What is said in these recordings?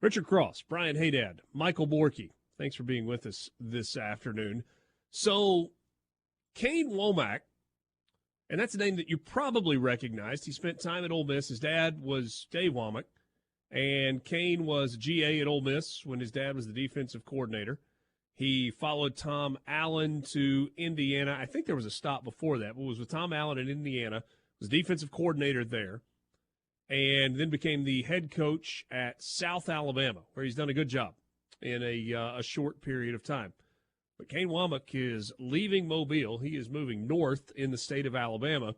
Richard Cross, Brian Haydad, Michael Borky, thanks for being with us this afternoon. So, Kane Womack, and that's a name that you probably recognized. He spent time at Ole Miss. His dad was Dave Womack, and Kane was GA at Ole Miss when his dad was the defensive coordinator. He followed Tom Allen to Indiana. I think there was a stop before that, but it was with Tom Allen in Indiana. Was defensive coordinator there, and then became the head coach at South Alabama, where he's done a good job in a short period of time. But Kane Womack is leaving Mobile. He is moving north in the state of Alabama,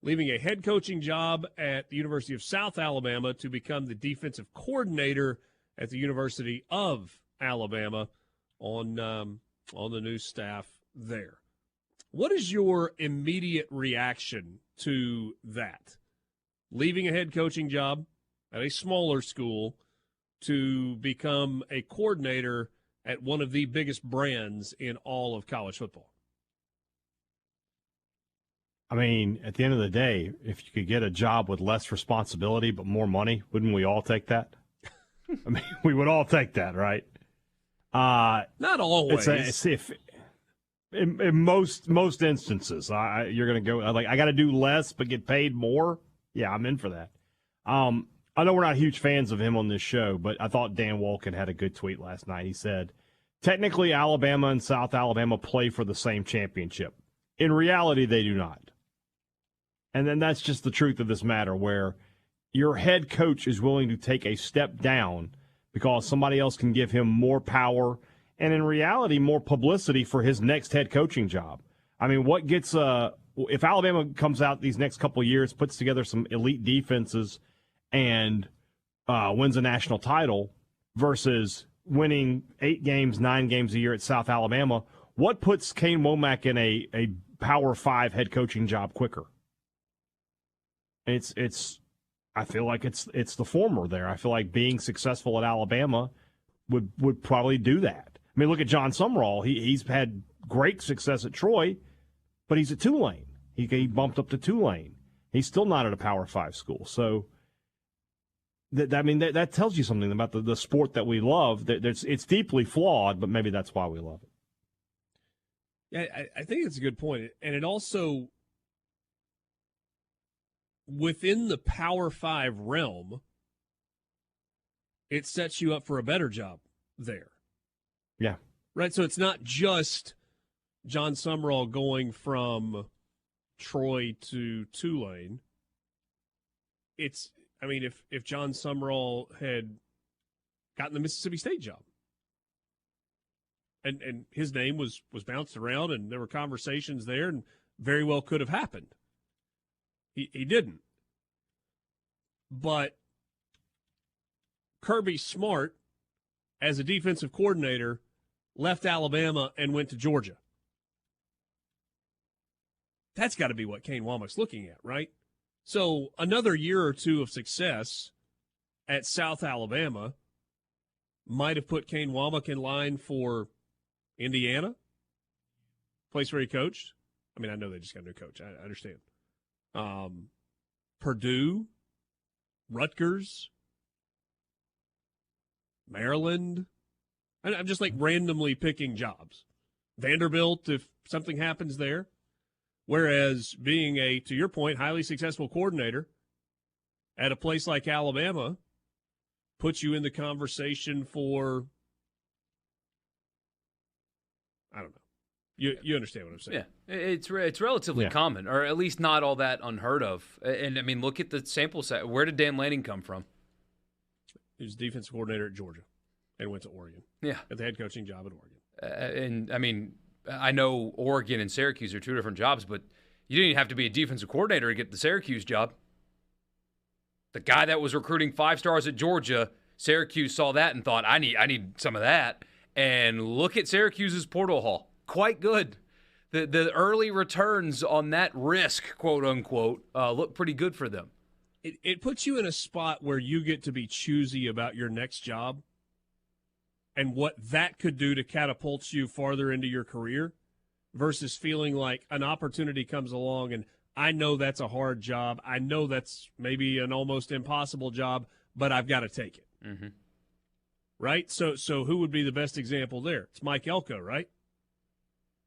leaving a head coaching job at the University of South Alabama to become the defensive coordinator at the University of Alabama on the new staff there. What is your immediate reaction to that? Leaving a head coaching job at a smaller school to become a coordinator at one of the biggest brands in all of college football. I mean, at the end of the day, if you could get a job with less responsibility but more money, wouldn't we all take that? I mean, we would all take that, right? Not always. In most instances, you're going to go like, I got to do less but get paid more. Yeah, I'm in for that. I know we're not huge fans of him on this show, but I thought Dan Wolken had a good tweet last night. He said, technically Alabama and South Alabama play for the same championship. In reality, they do not. And then that's just the truth of this matter, where your head coach is willing to take a step down because somebody else can give him more power and, in reality, more publicity for his next head coaching job. I mean, what gets if Alabama comes out these next couple of years, puts together some elite defenses, and wins a national title versus winning 8 games, 9 games a year at South Alabama, what puts Kane Womack in a Power 5 head coaching job quicker? I feel like it's the former there. I feel like being successful at Alabama would probably do that. I mean, look at John Sumrall. He's had great success at Troy, but he's at Tulane. He bumped up to Tulane. He's still not at a Power 5 school. So, that tells you something about the sport that we love. It's deeply flawed, but maybe that's why we love it. Yeah, I think it's a good point. And it also, within the Power 5 realm, it sets you up for a better job there. Yeah. Right, so it's not just John Sumrall going from Troy to Tulane. If John Sumrall had gotten the Mississippi State job, and his name was bounced around, and there were conversations there, and very well could have happened. He didn't. But Kirby Smart, as a defensive coordinator, left Alabama and went to Georgia. That's got to be what Kane Womack's looking at, right? So another year or two of success at South Alabama might have put Kane Womack in line for Indiana, place where he coached. I mean, I know they just got a new coach. I understand. Purdue, Rutgers, Maryland. I'm just like randomly picking jobs. Vanderbilt, if something happens there. Whereas being to your point, highly successful coordinator at a place like Alabama puts you in the conversation for, I don't know. You understand what I'm saying? Yeah, it's relatively common, or at least not all that unheard of. And, I mean, look at the sample set. Where did Dan Lanning come from? He was defensive coordinator at Georgia and went to Oregon. Yeah. At the head coaching job at Oregon. And, I mean, I know Oregon and Syracuse are two different jobs, but you didn't even have to be a defensive coordinator to get the Syracuse job. The guy that was recruiting 5 stars at Georgia, Syracuse saw that and thought, I need some of that. And look at Syracuse's portal haul. Quite good. The early returns on that risk, quote unquote, look pretty good for them. It puts you in a spot where you get to be choosy about your next job and what that could do to catapult you farther into your career versus feeling like an opportunity comes along and I know that's a hard job. I know that's maybe an almost impossible job, but I've got to take it. Mm-hmm. right? So who would be the best example there? It's Mike Elko, right?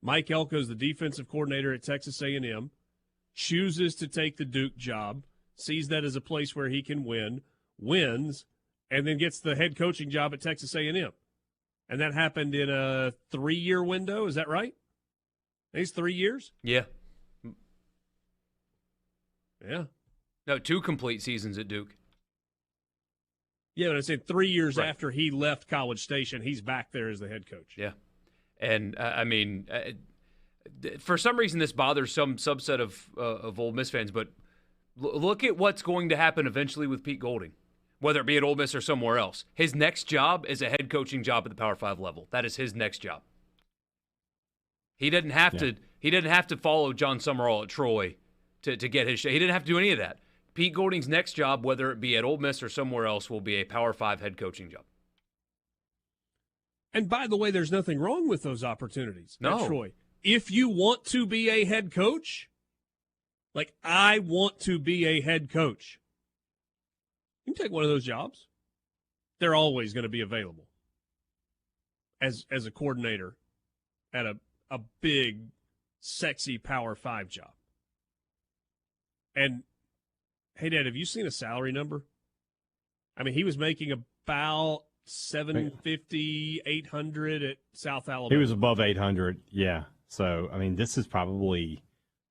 Mike Elko is the defensive coordinator at Texas A&M, chooses to take the Duke job, sees that as a place where he can win, wins, and then gets the head coaching job at Texas A&M. And that happened in a 3-year window. Is that right? I think it's 3 years? Yeah. Yeah. No, 2 complete seasons at Duke. Yeah, but I said 3 years Right. after he left College Station, he's back there as the head coach. Yeah. And, for some reason this bothers some subset of Ole Miss fans, but look at what's going to happen eventually with Pete Golding, whether it be at Ole Miss or somewhere else. His next job is a head coaching job at the Power 5 level. That is his next job. He didn't have to. He didn't have to follow John Summerall at Troy to get his. He didn't have to do any of that. Pete Golding's next job, whether it be at Ole Miss or somewhere else, will be a Power 5 head coaching job. And by the way, there's nothing wrong with those opportunities No. at Troy. If you want to be a head coach, like I want to be a head coach, you can take one of those jobs. They're always going to be available as a coordinator at a big, sexy Power 5 job. And, hey, Dad, have you seen a salary number? I mean, he was making about $750, $800 at South Alabama. He was above 800, yeah. So, I mean, this is probably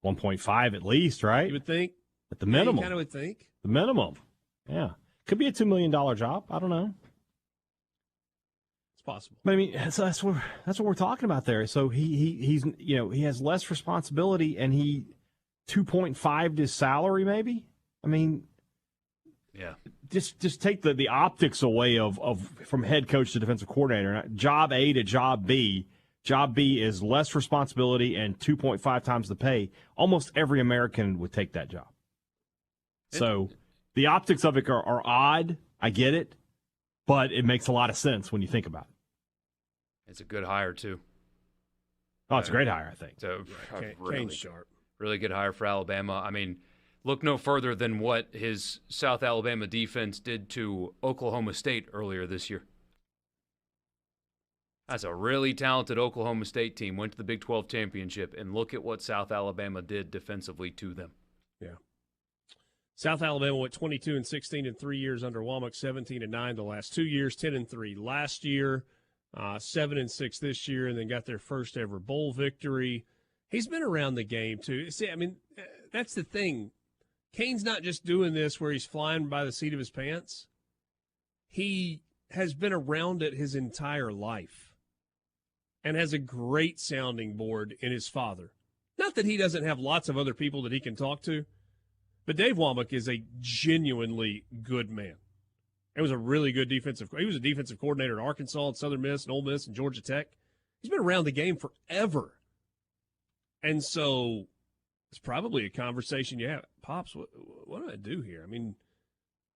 1.5 at least, right? You would think. At the minimum. You kind of would think. The minimum, yeah. Could be a $2 million job. I don't know. It's possible. But I mean, that's what we're talking about there. So he's he has less responsibility, and he 2.5 his salary maybe. I mean, Yeah. just take the optics away of from head coach to defensive coordinator. Job A to job B. Job B is less responsibility and 2.5 times the pay. Almost every American would take that job. So the optics of it are odd. I get it, but it makes a lot of sense when you think about it. It's a good hire, too. Oh, it's a great hire, I think. So, Kane Sharp. really good hire for Alabama. I mean, look no further than what his South Alabama defense did to Oklahoma State earlier this year. That's a really talented Oklahoma State team. Went to the Big 12 championship, and look at what South Alabama did defensively to them. Yeah. South Alabama went 22-16 in 3 years under Womack, 17-9 the last 2 years, 10-3 last year, 7-6 this year, and then got their first ever bowl victory. He's been around the game too. See, I mean, that's the thing. Kane's not just doing this where he's flying by the seat of his pants. He has been around it his entire life and has a great sounding board in his father. Not that he doesn't have lots of other people that he can talk to, but Dave Womack is a genuinely good man. He was a really good defensive coordinator at Arkansas and Southern Miss and Ole Miss and Georgia Tech. He's been around the game forever. And so it's probably a conversation you have. Pops, what do I do here? I mean,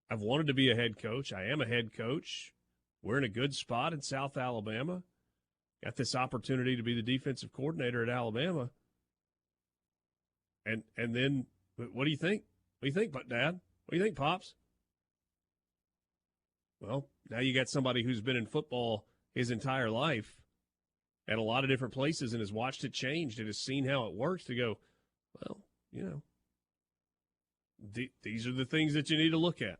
I've wanted to be a head coach. I am a head coach. We're in a good spot in South Alabama. Got this opportunity to be the defensive coordinator at Alabama. And then, what do you think? What do you think, Dad? What do you think, Pops? Well, now you got somebody who's been in football his entire life at a lot of different places and has watched it change and has seen how it works to go, well, these are the things that you need to look at.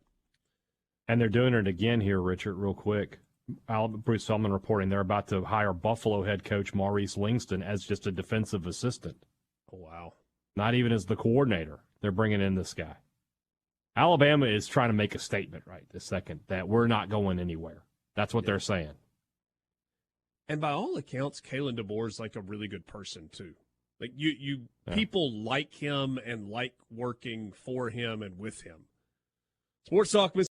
And they're doing it again here, Richard, real quick. Bruce Feldman reporting they're about to hire Buffalo head coach Maurice Langston as just a defensive assistant. Oh, wow. Not even as the coordinator. They're bringing in this guy. Alabama is trying to make a statement right this second that we're not going anywhere. That's what they're saying. And by all accounts, Kalen DeBoer is like a really good person, too. Like, people like him and like working for him and with him. Sports Talk